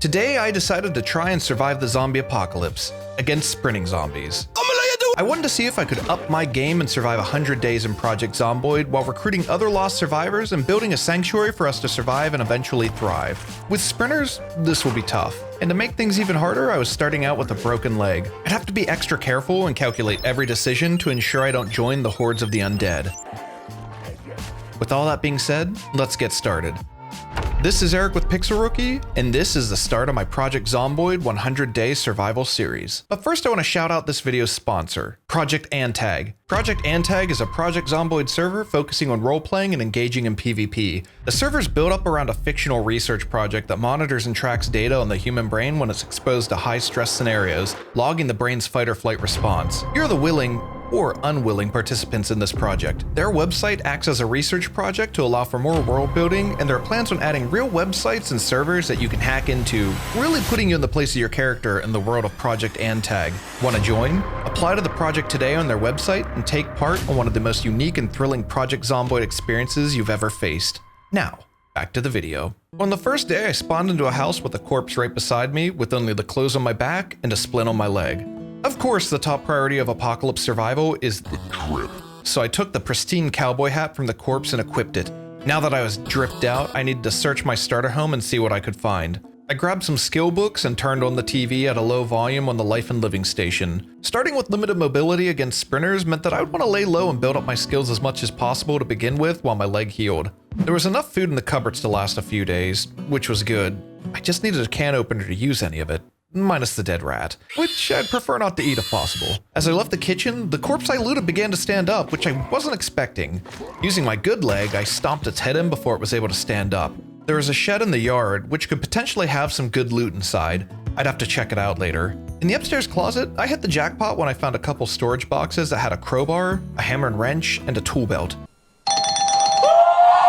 Today I decided to try and survive the zombie apocalypse against sprinting zombies. I wanted to see if I could up my game and survive 100 days in Project Zomboid while recruiting other lost survivors and building a sanctuary for us to survive and eventually thrive. With sprinters, this will be tough. And to make things even harder, I was starting out with a broken leg. I'd have to be extra careful and calculate every decision to ensure I don't join the hordes of the undead. With all that being said, let's get started. This is Eric with Pixel Rookie, and this is the start of my Project Zomboid 100-Day Survival Series. But first I want to shout out this video's sponsor, Project ANTAG. Project ANTAG is a Project Zomboid server focusing on role-playing and engaging in PvP. The server's built up around a fictional research project that monitors and tracks data on the human brain when it's exposed to high-stress scenarios, logging the brain's fight-or-flight response. You're the willing or unwilling participants in this project. Their website acts as a research project to allow for more world building, and there are plans on adding real websites and servers that you can hack into, really putting you in the place of your character in the world of Project ANTAG. Want to join? Apply to the project today on their website and take part in one of the most unique and thrilling Project Zomboid experiences you've ever faced. Now, back to the video. On the first day, I spawned into a house with a corpse right beside me, with only the clothes on my back and a splint on my leg. Of course, the top priority of apocalypse survival is the drip. So I took the pristine cowboy hat from the corpse and equipped it. Now that I was dripped out, I needed to search my starter home and see what I could find. I grabbed some skill books and turned on the TV at a low volume on the life and living station. Starting with limited mobility against sprinters meant that I would want to lay low and build up my skills as much as possible to begin with while my leg healed. There was enough food in the cupboards to last a few days, which was good. I just needed a can opener to use any of it. Minus the dead rat, which I'd prefer not to eat if possible. As I left the kitchen, the corpse I looted began to stand up, which I wasn't expecting. Using my good leg, I stomped its head in before it was able to stand up. There was a shed in the yard, which could potentially have some good loot inside. I'd have to check it out later. In the upstairs closet, I hit the jackpot when I found a couple storage boxes that had a crowbar, a hammer and wrench, and a tool belt.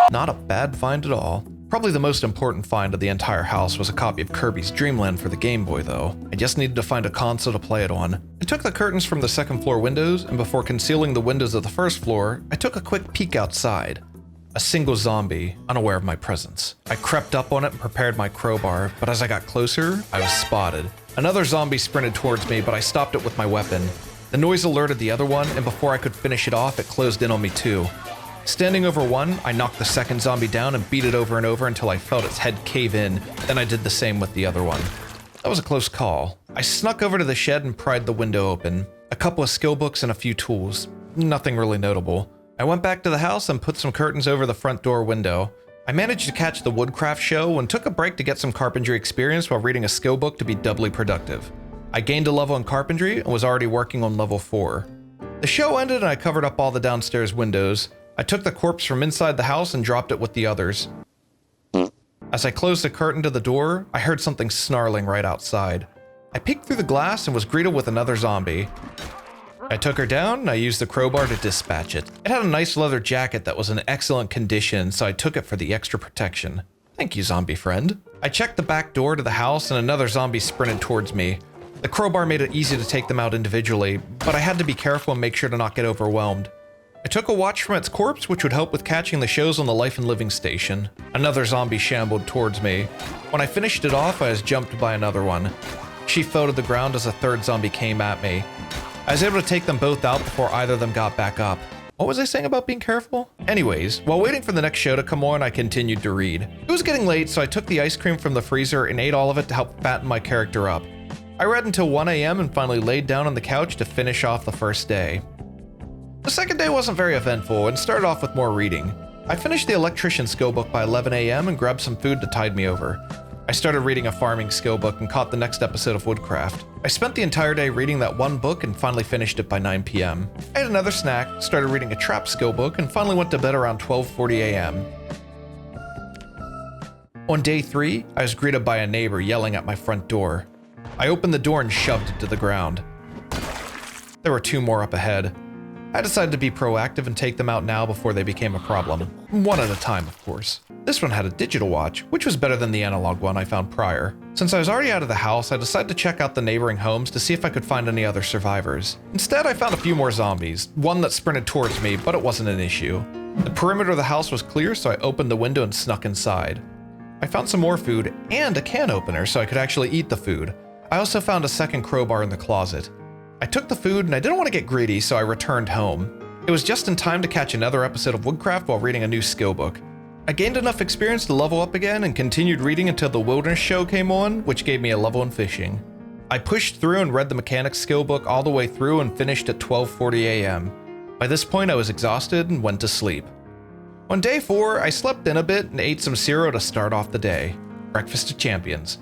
Not a bad find at all. Probably the most important find of the entire house was a copy of Kirby's Dream Land for the Game Boy though. I just needed to find a console to play it on. I took the curtains from the second floor windows, and before concealing the windows of the first floor, I took a quick peek outside. A single zombie, unaware of my presence. I crept up on it and prepared my crowbar, but as I got closer, I was spotted. Another zombie sprinted towards me, but I stopped it with my weapon. The noise alerted the other one, and before I could finish it off, it closed in on me too. Standing over one, I knocked the second zombie down and beat it over and over until I felt its head cave in, then I did the same with the other one. That was a close call. I snuck over to the shed and pried the window open. A couple of skill books and a few tools. Nothing really notable. I went back to the house and put some curtains over the front door window. I managed to catch the woodcraft show and took a break to get some carpentry experience while reading a skill book to be doubly productive. I gained a level in carpentry and was already working on level 4. The show ended and I covered up all the downstairs windows. I took the corpse from inside the house and dropped it with the others. As I closed the curtain to the door, I heard something snarling right outside. I peeked through the glass and was greeted with another zombie. I took her down and I used the crowbar to dispatch it. It had a nice leather jacket that was in excellent condition, so I took it for the extra protection. Thank you, zombie friend. I checked the back door to the house and another zombie sprinted towards me. The crowbar made it easy to take them out individually, but I had to be careful and make sure to not get overwhelmed. I took a watch from its corpse, which would help with catching the shows on the life and living station. Another zombie shambled towards me. When I finished it off, I was jumped by another one. She fell to the ground as a third zombie came at me. I was able to take them both out before either of them got back up. What was I saying about being careful? Anyways, while waiting for the next show to come on, I continued to read. It was getting late, so I took the ice cream from the freezer and ate all of it to help fatten my character up. I read until 1 a.m. and finally laid down on the couch to finish off the first day. The second day wasn't very eventful and started off with more reading. I finished the electrician skill book by 11 a.m. and grabbed some food to tide me over. I started reading a farming skill book and caught the next episode of Woodcraft. I spent the entire day reading that one book and finally finished it by 9 p.m. I had another snack, started reading a trap skill book, and finally went to bed around 12:40 a.m. On day 3, I was greeted by a neighbor yelling at my front door. I opened the door and shoved it to the ground. There were 2 more up ahead. I decided to be proactive and take them out now before they became a problem. One at a time, of course. This one had a digital watch, which was better than the analog one I found prior. Since I was already out of the house, I decided to check out the neighboring homes to see if I could find any other survivors. Instead, I found a few more zombies, one that sprinted towards me, but it wasn't an issue. The perimeter of the house was clear, so I opened the window and snuck inside. I found some more food and a can opener so I could actually eat the food. I also found a second crowbar in the closet. I took the food and I didn't want to get greedy, so I returned home. It was just in time to catch another episode of Woodcraft while reading a new skill book. I gained enough experience to level up again and continued reading until the wilderness show came on, which gave me a level in fishing. I pushed through and read the mechanics skill book all the way through and finished at 12:40 a.m. By this point I was exhausted and went to sleep. On day 4, I slept in a bit and ate some cereal to start off the day. Breakfast of champions.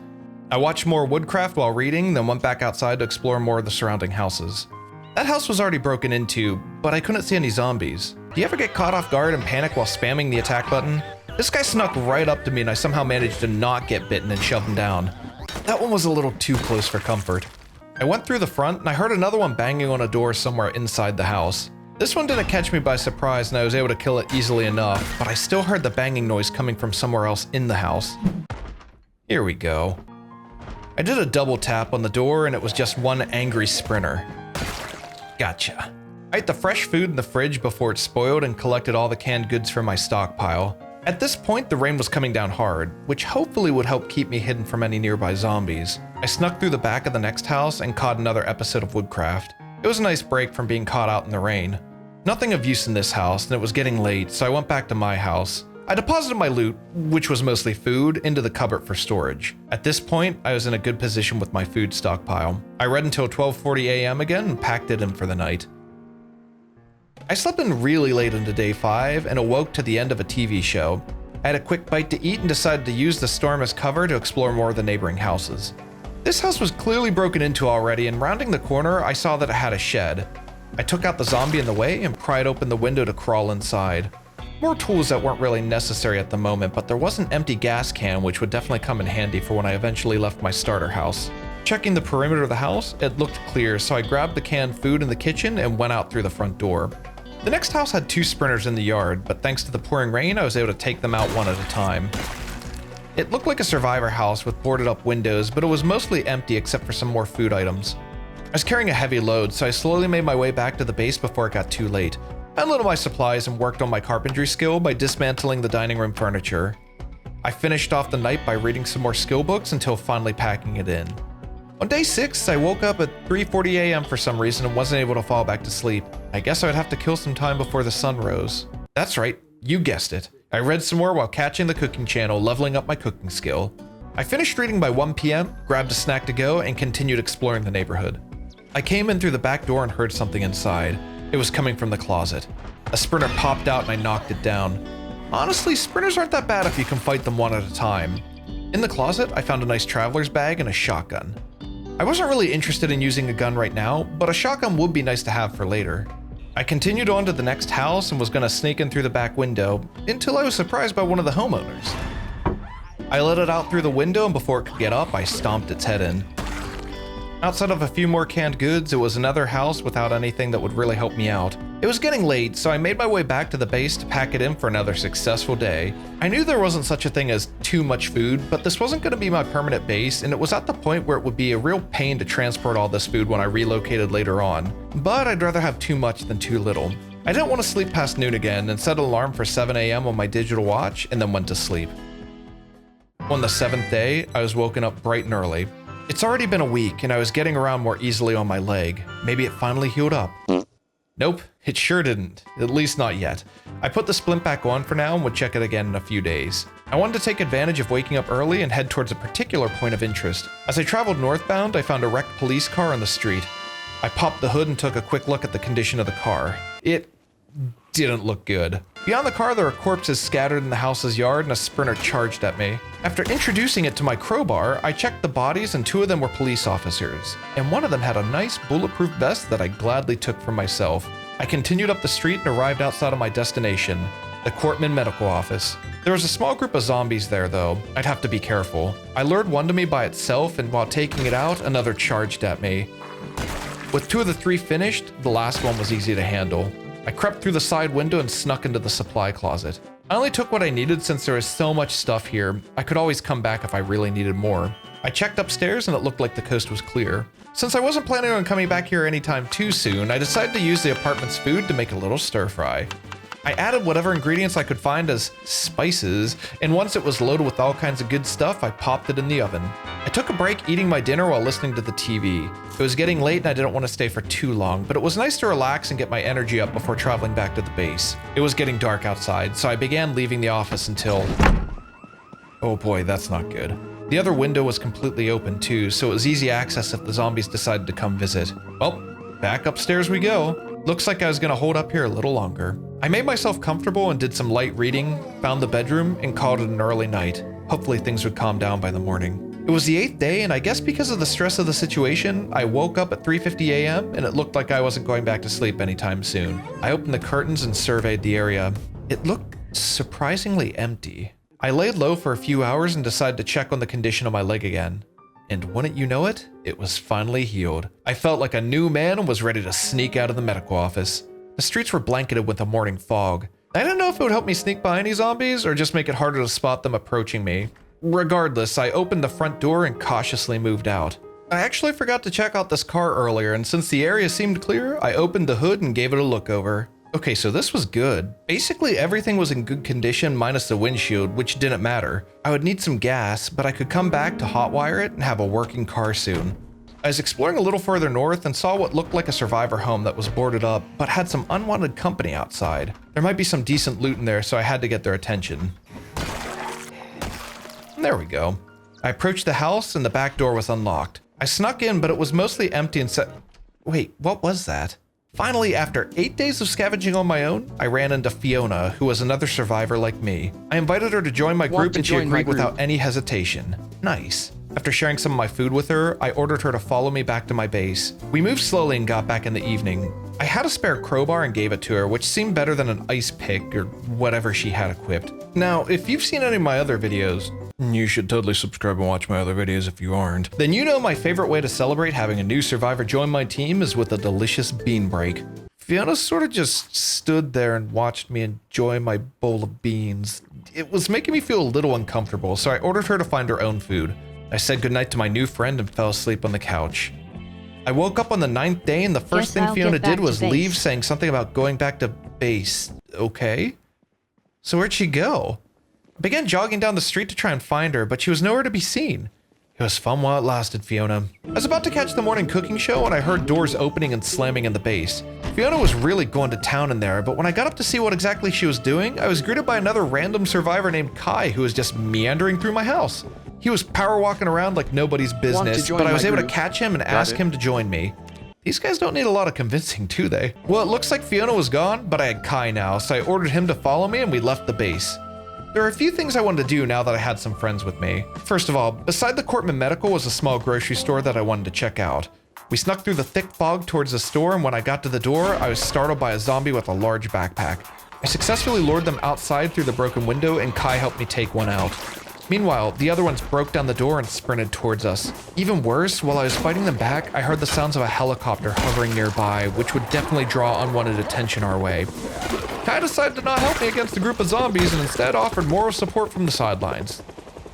I watched more Woodcraft while reading, then went back outside to explore more of the surrounding houses. That house was already broken into, but I couldn't see any zombies. Do you ever get caught off guard and panic while spamming the attack button? This guy snuck right up to me and I somehow managed to not get bitten and shoved him down. That one was a little too close for comfort. I went through the front and I heard another one banging on a door somewhere inside the house. This one didn't catch me by surprise and I was able to kill it easily enough, but I still heard the banging noise coming from somewhere else in the house. Here we go. I did a double tap on the door and it was just one angry sprinter. Gotcha. I ate the fresh food in the fridge before it spoiled and collected all the canned goods from my stockpile. At this point, the rain was coming down hard, which hopefully would help keep me hidden from any nearby zombies. I snuck through the back of the next house and caught another episode of Woodcraft. It was a nice break from being caught out in the rain. Nothing of use in this house, and it was getting late, so I went back to my house. I deposited my loot, which was mostly food, into the cupboard for storage. At this point, I was in a good position with my food stockpile. I read until 12:40 a.m. again and packed it in for the night. I slept in really late into day 5 and awoke to the end of a TV show. I had a quick bite to eat and decided to use the storm as cover to explore more of the neighboring houses. This house was clearly broken into already, and rounding the corner, I saw that it had a shed. I took out the zombie in the way and pried open the window to crawl inside. More tools that weren't really necessary at the moment, but there was an empty gas can which would definitely come in handy for when I eventually left my starter house. Checking the perimeter of the house, it looked clear, so I grabbed the canned food in the kitchen and went out through the front door. The next house had 2 sprinters in the yard, but thanks to the pouring rain, I was able to take them out one at a time. It looked like a survivor house with boarded up windows, but it was mostly empty except for some more food items. I was carrying a heavy load, so I slowly made my way back to the base before it got too late. I unloaded my supplies and worked on my carpentry skill by dismantling the dining room furniture. I finished off the night by reading some more skill books until finally packing it in. On day 6, I woke up at 3:40 a.m. for some reason and wasn't able to fall back to sleep. I guess I would have to kill some time before the sun rose. That's right, you guessed it. I read some more while catching the cooking channel, leveling up my cooking skill. I finished reading by 1 p.m., grabbed a snack to go, and continued exploring the neighborhood. I came in through the back door and heard something inside. It was coming from the closet. A sprinter popped out and I knocked it down. Honestly, sprinters aren't that bad if you can fight them one at a time. In the closet, I found a nice traveler's bag and a shotgun. I wasn't really interested in using a gun right now, but a shotgun would be nice to have for later. I continued on to the next house and was going to sneak in through the back window until I was surprised by one of the homeowners. I let it out through the window and before it could get up, I stomped its head in. Outside of a few more canned goods, it was another house without anything that would really help me out. It was getting late, so I made my way back to the base to pack it in for another successful day. I knew there wasn't such a thing as too much food, but this wasn't going to be my permanent base, and it was at the point where it would be a real pain to transport all this food when I relocated later on. But I'd rather have too much than too little. I didn't want to sleep past noon again and set an alarm for 7 a.m. on my digital watch and then went to sleep. On the 7th day, I was woken up bright and early. It's already been a week and I was getting around more easily on my leg. Maybe it finally healed up. Nope, it sure didn't. At least not yet. I put the splint back on for now and would check it again in a few days. I wanted to take advantage of waking up early and head towards a particular point of interest. As I traveled northbound, I found a wrecked police car on the street. I popped the hood and took a quick look at the condition of the car. It didn't look good. Beyond the car, there were corpses scattered in the house's yard and a sprinter charged at me. After introducing it to my crowbar, I checked the bodies and 2 of them were police officers, and one of them had a nice bulletproof vest that I gladly took for myself. I continued up the street and arrived outside of my destination, the Cortman Medical Office. There was a small group of zombies there though. I'd have to be careful. I lured one to me by itself, and while taking it out, another charged at me. With 2 of the 3 finished, the last one was easy to handle. I crept through the side window and snuck into the supply closet. I only took what I needed since there was so much stuff here. I could always come back if I really needed more. I checked upstairs and it looked like the coast was clear. Since I wasn't planning on coming back here anytime too soon, I decided to use the apartment's food to make a little stir fry. I added whatever ingredients I could find as spices, and once it was loaded with all kinds of good stuff, I popped it in the oven. I took a break eating my dinner while listening to the TV. It was getting late and I didn't want to stay for too long, but it was nice to relax and get my energy up before traveling back to the base. It was getting dark outside, so I began leaving the office until... Oh boy, that's not good. The other window was completely open too, so it was easy access if the zombies decided to come visit. Well, back upstairs we go. Looks like I was gonna hold up here a little longer. I made myself comfortable and did some light reading, found the bedroom, and called it an early night. Hopefully things would calm down by the morning. It was the 8th day, and I guess because of the stress of the situation, I woke up at 3:50 a.m. and it looked like I wasn't going back to sleep anytime soon. I opened the curtains and surveyed the area. It looked surprisingly empty. I laid low for a few hours and decided to check on the condition of my leg again. And wouldn't you know it, it was finally healed. I felt like a new man and was ready to sneak out of the medical office. The streets were blanketed with a morning fog. I didn't know if it would help me sneak by any zombies or just make it harder to spot them approaching me. Regardless, I opened the front door and cautiously moved out. I actually forgot to check out this car earlier, and since the area seemed clear, I opened the hood and gave it a look over. Okay, so this was good. Basically everything was in good condition minus the windshield, which didn't matter. I would need some gas, but I could come back to hotwire it and have a working car soon. I was exploring a little further north and saw what looked like a survivor home that was boarded up, but had some unwanted company outside. There might be some decent loot in there, so I had to get their attention. There we go. I approached the house and the back door was unlocked. I snuck in, but it was mostly empty and Wait, what was that? Finally, after 8 days of scavenging on my own, I ran into Fiona, who was another survivor like me. I invited her to join my group and she agreed without any hesitation. Nice. After sharing some of my food with her, I ordered her to follow me back to my base. We moved slowly and got back in the evening. I had a spare crowbar and gave it to her, which seemed better than an ice pick or whatever she had equipped. Now, if you've seen any of my other videos, you should totally subscribe and watch my other videos if you aren't, then you know my favorite way to celebrate having a new survivor join my team is with a delicious bean break. Fiona sort of just stood there and watched me enjoy my bowl of beans. It was making me feel a little uncomfortable, so I ordered her to find her own food. I said goodnight to my new friend and fell asleep on the couch. I woke up on the 9th day and the first thing Fiona did was leave, saying something about going back to base. Okay. So where'd she go? I began jogging down the street to try and find her, but she was nowhere to be seen. It was fun while it lasted, Fiona. I was about to catch the morning cooking show when I heard doors opening and slamming in the base. Fiona was really going to town in there, but when I got up to see what exactly she was doing, I was greeted by another random survivor named Kai who was just meandering through my house. He was power walking around like nobody's business, but I was able to catch him and ask him to join me. These guys don't need a lot of convincing, do they? Well, it looks like Fiona was gone, but I had Kai now, so I ordered him to follow me and we left the base. There are a few things I wanted to do now that I had some friends with me. First of all, beside the Cortman Medical was a small grocery store that I wanted to check out. We snuck through the thick fog towards the store, and when I got to the door, I was startled by a zombie with a large backpack. I successfully lured them outside through the broken window, and Kai helped me take one out. Meanwhile, the other ones broke down the door and sprinted towards us. Even worse, while I was fighting them back, I heard the sounds of a helicopter hovering nearby, which would definitely draw unwanted attention our way. Kai decided to not help me against the group of zombies and instead offered moral support from the sidelines.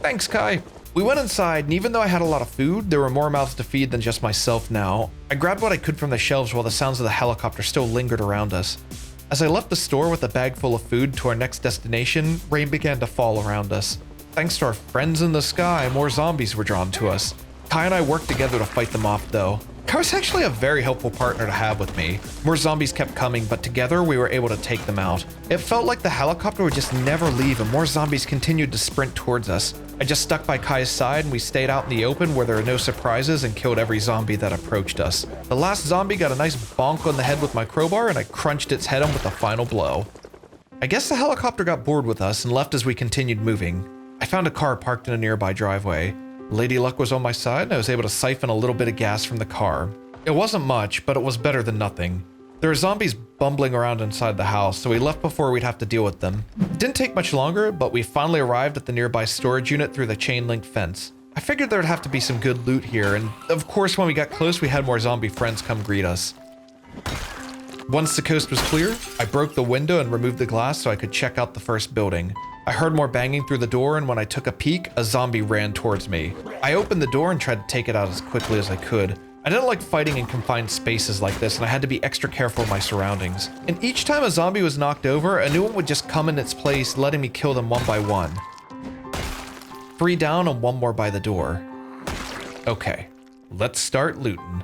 Thanks, Kai. We went inside, and even though I had a lot of food, there were more mouths to feed than just myself now. I grabbed what I could from the shelves while the sounds of the helicopter still lingered around us. As I left the store with a bag full of food to our next destination, rain began to fall around us. Thanks to our friends in the sky, more zombies were drawn to us. Kai and I worked together to fight them off, though. Kai was actually a very helpful partner to have with me. More zombies kept coming, but together we were able to take them out. It felt like the helicopter would just never leave, and more zombies continued to sprint towards us. I just stuck by Kai's side, and we stayed out in the open where there were no surprises and killed every zombie that approached us. The last zombie got a nice bonk on the head with my crowbar, and I crunched its head on with a final blow. I guess the helicopter got bored with us and left as we continued moving. I found a car parked in a nearby driveway. Lady Luck was on my side, and I was able to siphon a little bit of gas from the car. It wasn't much, but it was better than nothing. There were zombies bumbling around inside the house, so we left before we'd have to deal with them. It didn't take much longer, but we finally arrived at the nearby storage unit through the chain-link fence. I figured there'd have to be some good loot here, and of course when we got close we had more zombie friends come greet us. Once the coast was clear, I broke the window and removed the glass so I could check out the first building. I heard more banging through the door, and when I took a peek, a zombie ran towards me. I opened the door and tried to take it out as quickly as I could. I didn't like fighting in confined spaces like this, and I had to be extra careful of my surroundings. And each time a zombie was knocked over, a new one would just come in its place, letting me kill them one by one. 3 down and 1 more by the door. Okay, let's start looting.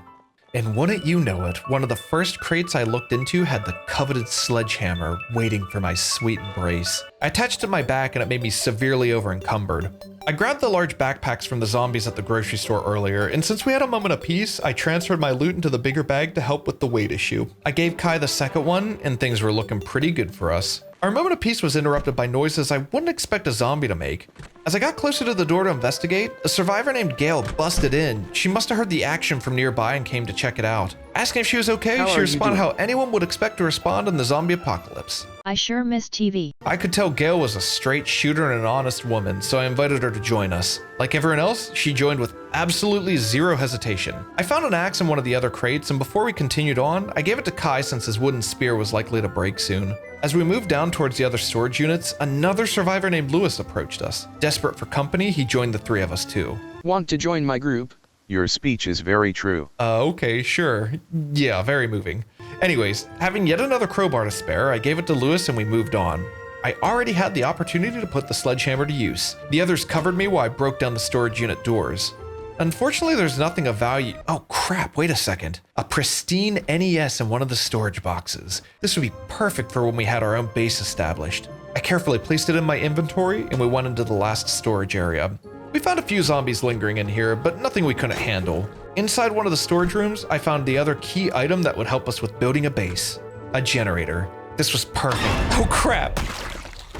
And wouldn't you know it, one of the first crates I looked into had the coveted sledgehammer waiting for my sweet embrace. I attached it to my back and it made me severely over-encumbered. I grabbed the large backpacks from the zombies at the grocery store earlier, and since we had a moment apiece, I transferred my loot into the bigger bag to help with the weight issue. I gave Kai the second one, and things were looking pretty good for us. Our moment of peace was interrupted by noises I wouldn't expect a zombie to make. As I got closer to the door to investigate, a survivor named Gail busted in. She must have heard the action from nearby and came to check it out. Asking if she was okay, she responded how anyone would expect to respond in the zombie apocalypse. I sure miss TV. I could tell Gail was a straight shooter and an honest woman, so I invited her to join us. Like everyone else, she joined with absolutely zero hesitation. I found an axe in one of the other crates, and before we continued on, I gave it to Kai since his wooden spear was likely to break soon. As we moved down towards the other storage units, another survivor named Lewis approached us. Desperate for company, he joined the 3 of us too. Want to join my group? Your speech is very true. Okay, sure. Yeah, very moving. Anyways, having yet another crowbar to spare, I gave it to Lewis and we moved on. I already had the opportunity to put the sledgehammer to use. The others covered me while I broke down the storage unit doors. Unfortunately, there's nothing of value. Oh crap, wait a second. A pristine NES in one of the storage boxes. This would be perfect for when we had our own base established. I carefully placed it in my inventory and we went into the last storage area. We found a few zombies lingering in here, but nothing we couldn't handle. Inside one of the storage rooms, I found the other key item that would help us with building a base. A generator. This was perfect. Oh crap!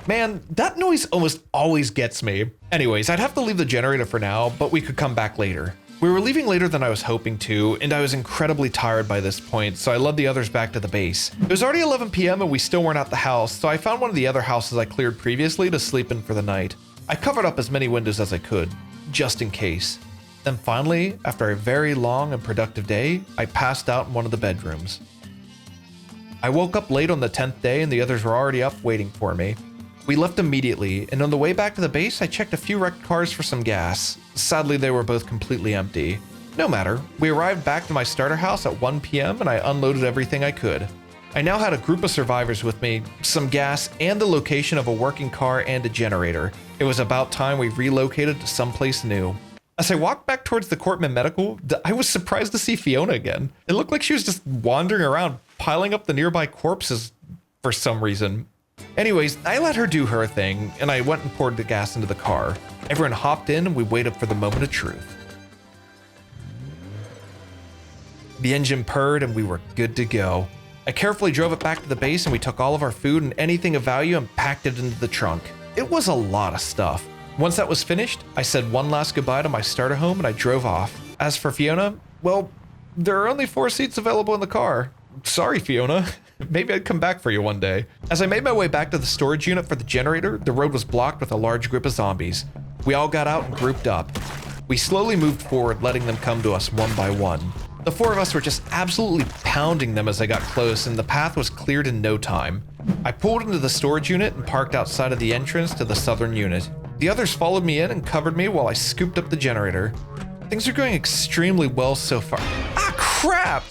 Man, that noise almost always gets me. Anyways, I'd have to leave the generator for now, but we could come back later. We were leaving later than I was hoping to, and I was incredibly tired by this point, so I led the others back to the base. It was already 11 p.m. and we still weren't at the house, so I found one of the other houses I cleared previously to sleep in for the night. I covered up as many windows as I could, just in case. Then finally, after a very long and productive day, I passed out in one of the bedrooms. I woke up late on the 10th day and the others were already up waiting for me. We left immediately, and on the way back to the base, I checked a few wrecked cars for some gas. Sadly, they were both completely empty. No matter, we arrived back to my starter house at 1 p.m. and I unloaded everything I could. I now had a group of survivors with me, some gas, and the location of a working car and a generator. It was about time we relocated to someplace new. As I walked back towards the Cortman Medical, I was surprised to see Fiona again. It looked like she was just wandering around, piling up the nearby corpses for some reason. Anyways, I let her do her thing, and I went and poured the gas into the car. Everyone hopped in and we waited for the moment of truth. The engine purred and we were good to go. I carefully drove it back to the base and we took all of our food and anything of value and packed it into the trunk. It was a lot of stuff. Once that was finished, I said one last goodbye to my starter home and I drove off. As for Fiona, well, there are only 4 seats available in the car. Sorry, Fiona. Maybe I'd come back for you one day. As I made my way back to the storage unit for the generator, the road was blocked with a large group of zombies. We all got out and grouped up. We slowly moved forward, letting them come to us one by one. The 4 of us were just absolutely pounding them as they got close, and the path was cleared in no time. I pulled into the storage unit and parked outside of the entrance to the southern unit. The others followed me in and covered me while I scooped up the generator. Things are going extremely well so far. Ah, crap!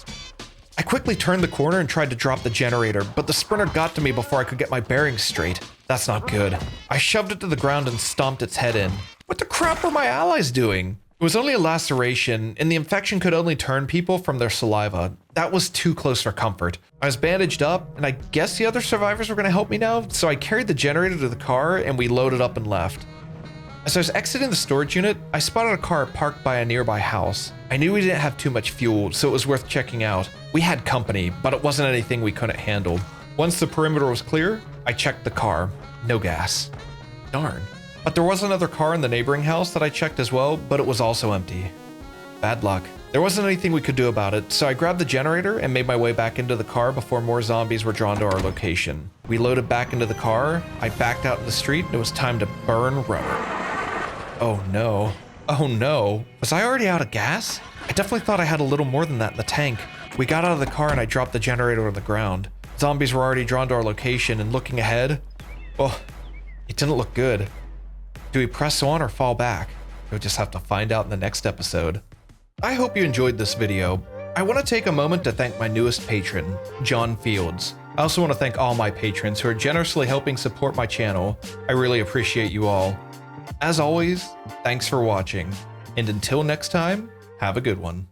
I quickly turned the corner and tried to drop the generator, but the sprinter got to me before I could get my bearings straight. That's not good. I shoved it to the ground and stomped its head in. What the crap were my allies doing? It was only a laceration, and the infection could only turn people from their saliva. That was too close for comfort. I was bandaged up, and I guess the other survivors were going to help me now, so I carried the generator to the car and we loaded up and left. As I was exiting the storage unit, I spotted a car parked by a nearby house. I knew we didn't have too much fuel, so it was worth checking out. We had company, but it wasn't anything we couldn't handle. Once the perimeter was clear, I checked the car. No gas. Darn. But there was another car in the neighboring house that I checked as well, but it was also empty. Bad luck. There wasn't anything we could do about it, so I grabbed the generator and made my way back into the car before more zombies were drawn to our location. We loaded back into the car, I backed out in the street, and it was time to burn rubber. Oh no. Oh no. Was I already out of gas? I definitely thought I had a little more than that in the tank. We got out of the car and I dropped the generator on the ground. Zombies were already drawn to our location, and looking ahead, well, it didn't look good. Do we press on or fall back? We'll just have to find out in the next episode. I hope you enjoyed this video. I want to take a moment to thank my newest patron, John Fields. I also want to thank all my patrons who are generously helping support my channel. I really appreciate you all. As always, thanks for watching, and until next time, have a good one.